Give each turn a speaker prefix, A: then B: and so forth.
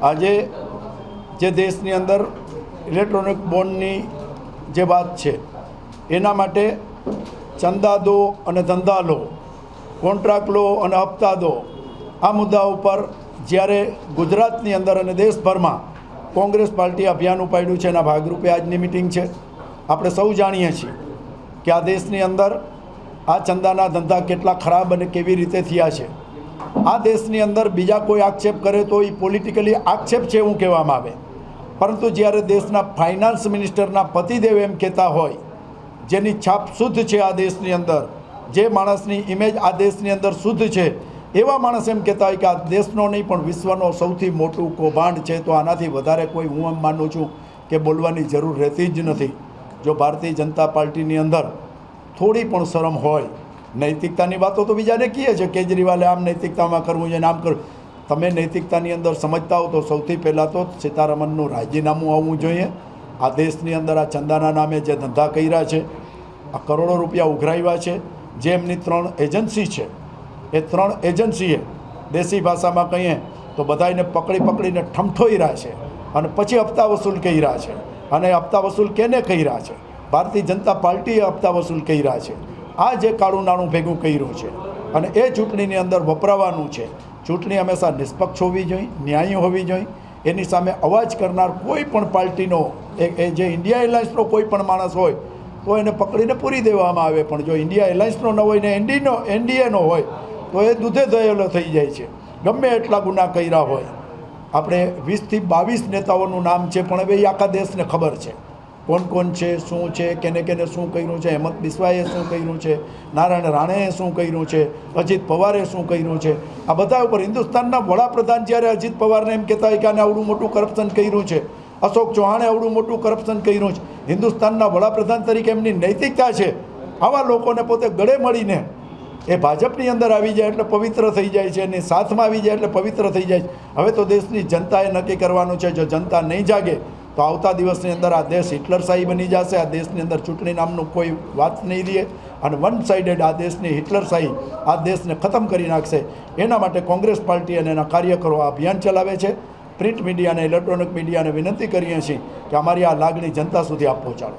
A: આજે જે દેશની અંદર ઇલેક્ટ્રોનિક બોન્ડની જે વાત છે એના માટે ચંદા દો અને ધંધા લો, કોન્ટ્રાક્ટ લો અને હપ્તા દો, આ મુદ્દા ઉપર જ્યારે ગુજરાતની અંદર અને દેશભરમાં કોંગ્રેસ પાર્ટી અભિયાન ઉપાડ્યું છે, એના ભાગરૂપે આજની મિટિંગ છે. આપણે સૌ જાણીએ છીએ કે આ દેશની અંદર આ ચંદાના ધંધા કેટલા ખરાબ અને કેવી રીતે થયા છે. આ દેશની અંદર બીજા કોઈ આક્ષેપ કરે તો એ પોલિટિકલી આક્ષેપ છે એવું કહેવામાં આવે, પરંતુ જ્યારે દેશના ફાઇનાન્સ મિનિસ્ટરના પતિદેવ એમ કહેતા હોય, જેની છાપ શુદ્ધ છે આ દેશની અંદર, જે માણસની ઇમેજ આ દેશની અંદર શુદ્ધ છે, એવા માણસ એમ કહેતા હોય કે આ દેશનો નહીં પણ વિશ્વનો સૌથી મોટું કૌભાંડ છે, તો આનાથી વધારે કોઈ હું એમ માનું છું કે બોલવાની જરૂર રહેતી જ નથી. જો ભારતીય જનતા પાર્ટીની અંદર થોડી પણ શરમ હોય, નૈતિકતાની વાતો તો બીજાને કહે છે, કેજરીવાલે આમ નૈતિકતામાં કરવું છે, આમ કરવું. તમે નૈતિકતાની અંદર સમજતા હો તો સૌથી પહેલાં તો સીતારમણનું રાજીનામું આવવું જોઈએ. આ દેશની અંદર આ ચંદાના નામે જે ધંધા કર્યા છે, આ કરોડો રૂપિયા ઉઘરાવ્યા છે, જે એમની 3 એજન્સી છે, એ 3 એજન્સીએ દેશી ભાષામાં કહીએ તો બધાને પકડીને ઠમઠોઈ રહ્યા છે અને પછી હપ્તા વસૂલ કર્યા છે. અને હપ્તા વસૂલ કેને કર્યા છે? ભારતીય જનતા પાર્ટીએ હપ્તા વસૂલ કર્યા છે. આ જે કાળું નાણું ભેગું કર્યું છે અને એ ચૂંટણીની અંદર વપરાવાનું છે. ચૂંટણી હંમેશા નિષ્પક્ષ હોવી જોઈએ, ન્યાયી હોવી જોઈએ. એની સામે અવાજ કરનાર કોઈ પણ પાર્ટીનો એ જે ઇન્ડિયા એલાયન્સનો કોઈ પણ માણસ હોય તો એને પકડીને પૂરી દેવામાં આવે, પણ જો ઇન્ડિયા એલાયન્સનો ન હોય ને એનડીએનો હોય તો એ દૂધે ધોયેલો થઈ જાય છે, ગમે એટલા ગુના કર્યા હોય. આપણે 20 થી 22 નેતાઓનું નામ છે, પણ હવે એ આખા દેશને ખબર છે કોણ છે, શું છે, કેને શું કર્યું છે. હેમંત બિસ્વાએ શું કર્યું છે, નારાયણ રાણેએ શું કર્યું છે, અજીત પવારે શું કર્યું છે. આ બધા ઉપર હિન્દુસ્તાનના વડાપ્રધાન જ્યારે અજીત પવારને એમ કહેતા હોય કે આને આવડું મોટું કરપ્શન કર્યું છે, અશોક ચૌહાણે આવડું મોટું કરપ્શન કર્યું છે, હિન્દુસ્તાનના વડાપ્રધાન તરીકે એમની નૈતિકતા છે, આવા લોકોને પોતે ગળે મળીને એ ભાજપની અંદર આવી જાય એટલે પવિત્ર થઈ જાય છે, એની સાથમાં આવી જાય એટલે પવિત્ર થઈ જાય છે. હવે તો દેશની જનતાએ નક્કી કરવાનું છે. જો જનતા નહીં જાગે તો આવતા દિવસની અંદર આ દેશ હિટલરશાહી બની જશે. આ દેશની અંદર ચૂંટણી નામનું કોઈ વાત નહીં રહે અને વન સાઇડેડ આ દેશની હિટલરશાહી આ દેશને ખતમ કરી નાખશે. એના માટે કોંગ્રેસ પાર્ટી અને એના કાર્યકરો આ અભિયાન ચલાવે છે. પ્રિન્ટ મીડિયા અને ઇલેક્ટ્રોનિક મીડિયાને વિનંતી કરીએ છીએ કે અમારી આ લાગણી જનતા સુધી આપ પહોંચાડો.